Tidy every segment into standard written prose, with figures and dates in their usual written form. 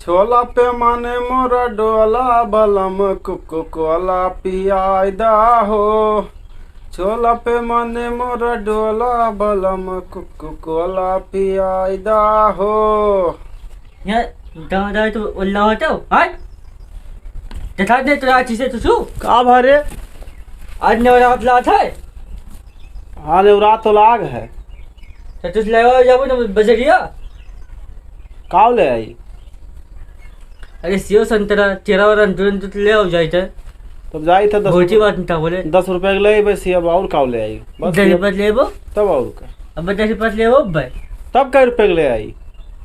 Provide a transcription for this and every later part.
छोला पे माने मोरा डोला बलम कुकु कोला पियादा हो। छोला पे माने मोरा डोला बलम कुकु कोला पियादा हो। Ya, dah tu Allah tu. Hai. Jatah deh tu आज से tu का भरे आज नवरात लात है हाँ रात तो लाग है। तो तुझ ले आओ जाबो ना बजरिया। काव ले आई अरे सेव संतरा तेरा और अंतरन तो ले आओ जाए थे तब जाई था भोजी बात नहीं था बोले 10 रुपए के ले बस अब और काव ले आई बस 10 रुपये ले वो तब और का अब 10 रुपये ले वो भाई तब कई रुपए के ले आई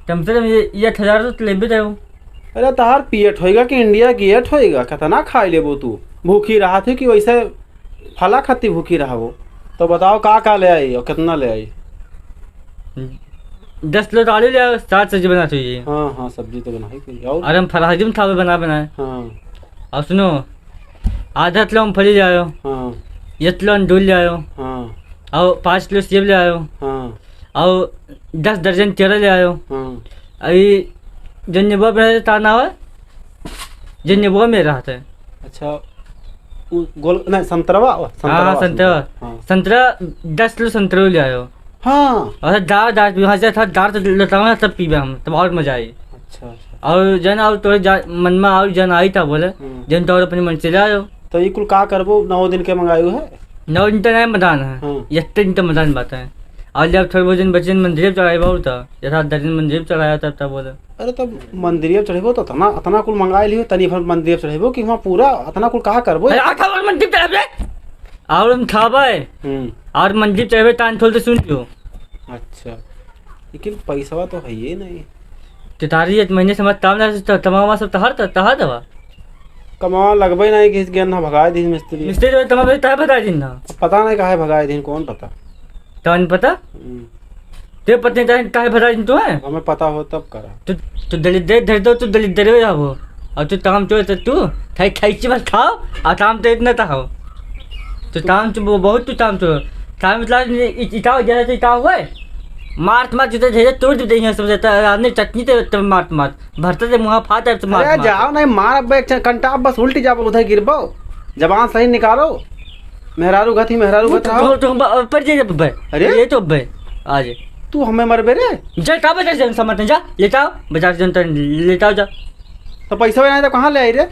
तुम से ये 1000 तो ले भी दे अरे तहार पियट होएगा कि इंडिया गेट होएगा कितना खाई लेबो तू भूखी रहा थी कि वैसे फला खाती भूखी रहा वो तो बताओ का ले आई और कितना ले आई 10 किलो आलू ले आओ 7 सब्जी बना चाहिए। हाँ हाँ सब्जी तो बनाई थी और हम फराजी में था बनाए हाँ और सुनो आधा किलो हम फली ले आयो हाँ 1 किलो अंडूल ले आयो हाँ और 5 किलो सेब ले आयो हाँ और 10 दर्जन केरा ले आयो। हाँ अभी जन नेबुआ बना ताना है जन नेबुआ में रहा था। अच्छा गोल नहीं संतरवा हाँ संतरा हाँ संतरा 10 किलो संतरा ले आयो हाँ और दार वहाँ से था दार तो लतावा तब पीबे हम तब और मजा आई। अच्छा अच्छा और जन और तो मन में और जन आई था बोले जन तो अपने मन से ले आयो तो ये कुल का करबो 9 दिन के मंगायु है 9 दिन तो नहीं मदान है हाँ। ये दिन तो मदान बात है और जब थोड़े बहुत दिन बच्चे मंदिर चढ़ाई बहुत था जैसा 10 दिन मंदिर चढ़ाया तब बोले अरे तब मंदिर चढ़ेबो तो अतना कुल मंगाए लियो तनी भर मंदिर चढ़ेबो कि वहाँ पूरा अतना कुल का करबो मंदिर चढ़ाबे और हम खाबे और मंदिर चढ़ाबे तान खोल तो सुन लियो। अच्छा लेकिन पैसा तो है ही नहीं तो तारी एक महीने समझ तमाम सब तहा दवा कमा लगभग नहीं कि ज्ञान ना भगाए दिन मिस्त्री मिस्त्री तमाम तह बता दिन ना पता नहीं काहे भगाए दिन कौन पता तन पता ते पत्नी काहे बता दिन तू है हमें पता हो तब करा तू दलित धर दो तू दलित दे जाबो और तू ताम चो तू खाई खाई बस खाओ और ताम तो इतना था हो तो ताम चो बहुत तू ताम चो ताम मतलब इटाओ जैसा तो इटाओ हुए मार्ट मार जुते धीरे तोड़ दे यहाँ सब जाता आदमी चटनी ते मार्ट भरते से मुँह फाट है मार अरे जाओ नहीं मार अब कंटा बस उल्टी जाबो उधर गिरबो जबान सही निकालो मेहरारू गथी तो पर जे बे अरे ये तो बे आज तू हमें मरबे रे जा का बजा जन समझ जा लेटाओ बाजार जन लेटाओ जा तो पैसा नहीं तो कहाँ ले आई रे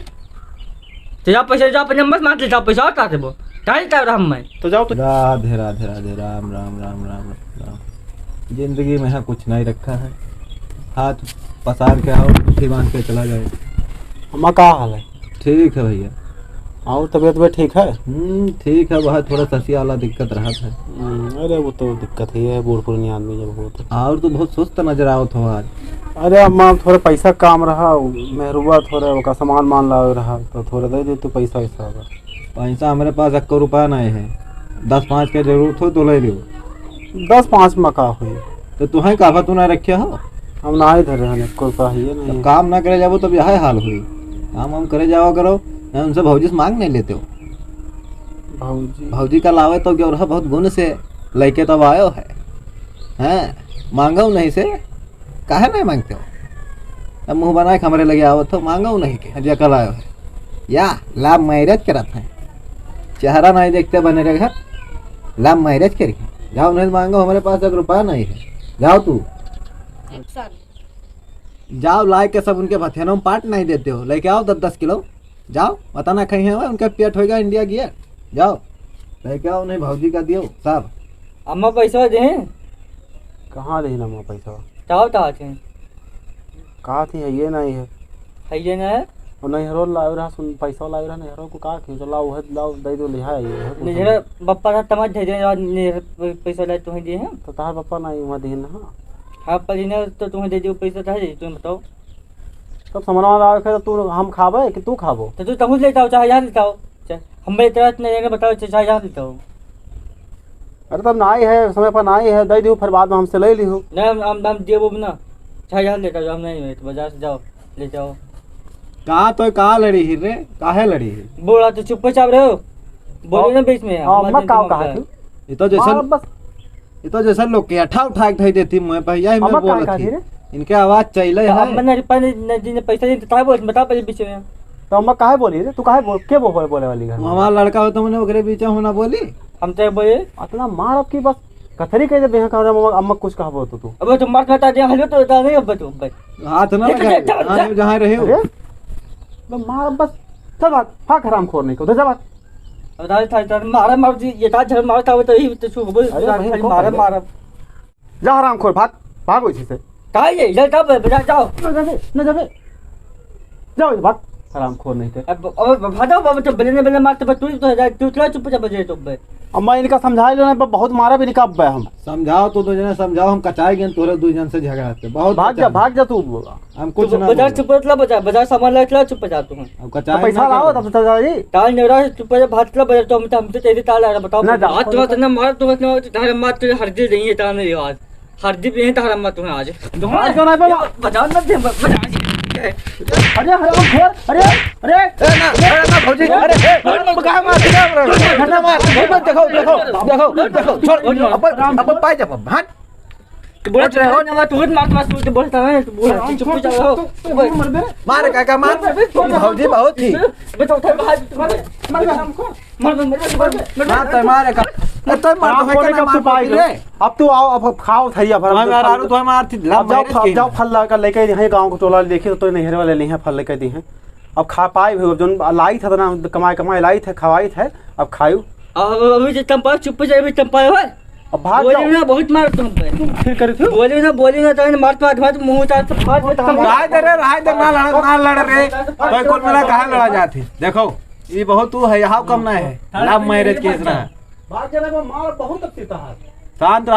तो जा पैसा जा अपने मत मार लेटाओ पैसा और काटे वो टाइम टाइम रहा मैं तो जाओ तो राधे राधे राधे राम राम राम राम राम। जिंदगी में यहाँ कुछ नहीं रखा है हाथ पसार के आओ मुट्ठी बांध के चला जाए। हमारा का हाल है ठीक है भैया आओ तबीयत भी ठीक है ठीक है बहुत थोड़ा ससी वाला दिक्कत रहा था। अरे वो तो दिक्कत ही है बूढ़ पुरानी आदमी जब हो तो और तो बहुत सुस्त नजर आओ तो आज। अरे अम्मा थोड़ा पैसा काम रहा मेहरुआ थोड़ा का सामान मान ला रहा तो थोड़ा दे दे तो पैसा वैसा होगा। पैसा हमारे पास 1 रुपया नहीं है 10-5 के जरूरत हो तो ले लो 10-5 में का हुई तो तुम्हें काफा तू ना रखे हो हम ना इधर रहने कोई चाहिए नहीं काम ना करे जाओ तब यह हाल हुई काम हम करे जाओ करो उनसे भौजी से मांग नहीं लेते हो भौजी का लावे तो क्या रहा बहुत गुण से लेके तब आयो है हैं मांगो नहीं से काहे नहीं मांगते हो अब मुँह बनाए हमारे लगे आओ तो मांगो नहीं के हजिया कल आयो है या लाभ मैरिज करत है चेहरा नहीं देखते बने रहे घर लाभ मैरिज करी जाओ नहीं मांगो हमारे पास 1 रुपया नहीं है जाओ तू जाओ लाए के सब उनके भथेनों में पाट नहीं देते हो लेके आओ 10-10 किलो जाओ बताना कहीं है उनका पेट होएगा इंडिया गियर जाओ लेके आओ नहीं भौजी का दियो साहब अम्मा पैसा दे कहाँ दे अम्मा पैसा ताओ ताओ थे कहा थी है ये नहीं है ये ना है और नहीं हरो लाओ रहा सुन पैसा लाओ रहा नहीं हरो को कहा कि लाओ है लाओ दे दो लिहा है नहीं जरा बप्पा था तमाज दे दे पैसा ले तुम्हें दिए हैं तो तार पापा नहीं वहाँ देन हाँ हाँ पर ना तो तुम्हें दे दियो पैसा था तुम बताओ तब सामान लाओ तो तू हम खाबे कि तू खाबो तो तू तमुझ लेता हो चाहे यहाँ लेता हो हम मेरे तरह नहीं बताओ चाहे यहाँ लेता हो अरे तब नाई है समय पर नाई है दे दो फिर बाद में हमसे ले ली हो नहीं हम देवो ना चाहे यहाँ लेता हो हम नहीं तो बाजार से जाओ ले जाओ कहाँ तो कहाँ लड़ी ही रे काहे लड़ी ही बोला तो चुपचाप रहे हो बोलो ना बीच में मैं का कहा तू ये तो जैसा लोग के अठा उठा के देती मैं भैया ही मैं बोल थी इनके आवाज चले है। मैंने जी ने पैसा नहीं था बोल बता पहले पीछे में तो अम्मा काहे बोली रे? तू काहे के बोले वाली घर में? हमारा लड़का हो तो मैंने ओकरे बीच में ना बोली। हम तो बोले इतना मार अब की बस कथरी कह दे बेहा कह रहा अम्मा कुछ कहा बोल तू। अब तो मार खाता दे हलो तो बता नहीं अब तुम भाई हाथ ना लगाए जहाँ रहे हो। बस मार बस चल बात फाक हराम खोर नहीं को तो जा बात। अब दाल था मारा मार जी ये था झड़ मारता हो तो ही तो छू बोल मारा मारा जा हराम खोर भाग भागो इसी से। काहे ये इधर तब बजा जाओ न जाबे जाओ भाग हराम खोर नहीं थे। अब भागो बाबा तो बले मारते तू तो तू चला चुप जा बजे तो भाई अम्मा इनका समझाए लो ना बहुत मारा भी निकाब बे हम समझाओ तो दो जने समझाओ हम कचाएंगे तोरे दो जन से झगड़ाते बहुत भाग जा तू। हम कुछ ना बाजार चुप ला बाजार सामान ला चुप जा तू अब तो कचाए पैसा लाओ तब चल जी। ताल नेवरा चुप जा भात ला बाजार तो हम तो तेरी ताल आ बताओ ना हाथ मत ना मार तू ना तारे मार तू हरदी नहीं है ताने आज हरदी भी है तारा मत तुम्हें आज आज क्यों नहीं बाबा? बजाओ मत दे बजा अरे हराम खोर अरे ना भौजी अरे कहां मार देखो छोड़ अब पाए जब भाग बोल रहे हो ना तू मार तू बोलता है तू बोल चुप जा रहो मार काका मार भौजी बहुत थी बताओ था मार तो मारे का तो मार तो है का पाई रे। अब तू आओ अब खाओ थैया भर हम यार आरू तो मार थी अब जाओ फल ला कर लेके हैं गांव को टोला देखिए तो नहर वाले नहीं है फल लेके दी हैं। अब खा पाए भी जोन लाई था ना कमाई लाई थे खवाई थे अब खायू अभी जो चंपा चुप जा अभी चंपा है अब भाग बोले ना बहुत मार तुम पे फिर करे थे बोले ना तो मार मुंह उतार तो फाड़ राय दे ना लड़ रे तो कुल मिला कहां लड़ा जाती देखो ये बहुत तू है हाउ कम ना है लव मैरिज केस ना भाग जाने में मार बहुत अपीता है।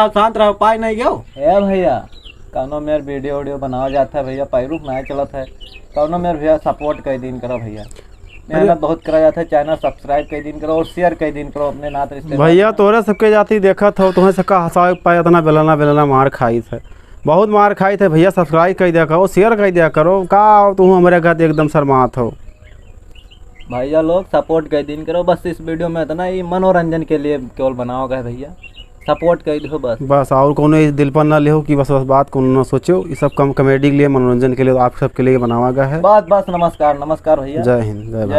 शांत रहो पाई नहीं गयो ए भैया कौनो मेर वीडियो बनावा जाता है भैया पैरूक ना चलत है कौनो मेर भैया सपोर्ट कई दिन करो भैया मेहनत बहुत करा जाता है चैनल सब्सक्राइब कई दिन करो और शेयर कई दिन करो अपने नात रिश्ते भैया तोरे सबके जाती देखा था तुम्हें सबका हंसा पाया इतना बेलना मार खाई थे बहुत मार खाई थे भैया सब्सक्राइब कर दिया करो शेयर कर दिया करो का तुम हमारे घर एकदम शर्मात हो भैया लोग सपोर्ट कई दिन करो बस इस वीडियो में इतना ही मनोरंजन के लिए केवल बनाओ गए भैया सपोर्ट कर दो बस और कोनो इस दिल पर ना ले कि बस बात को ना सोचो ये सब कम कॉमेडी के लिए मनोरंजन के लिए आप सबके लिए बनावा गया है। बस नमस्कार भैया जय हिंद जय हिंद।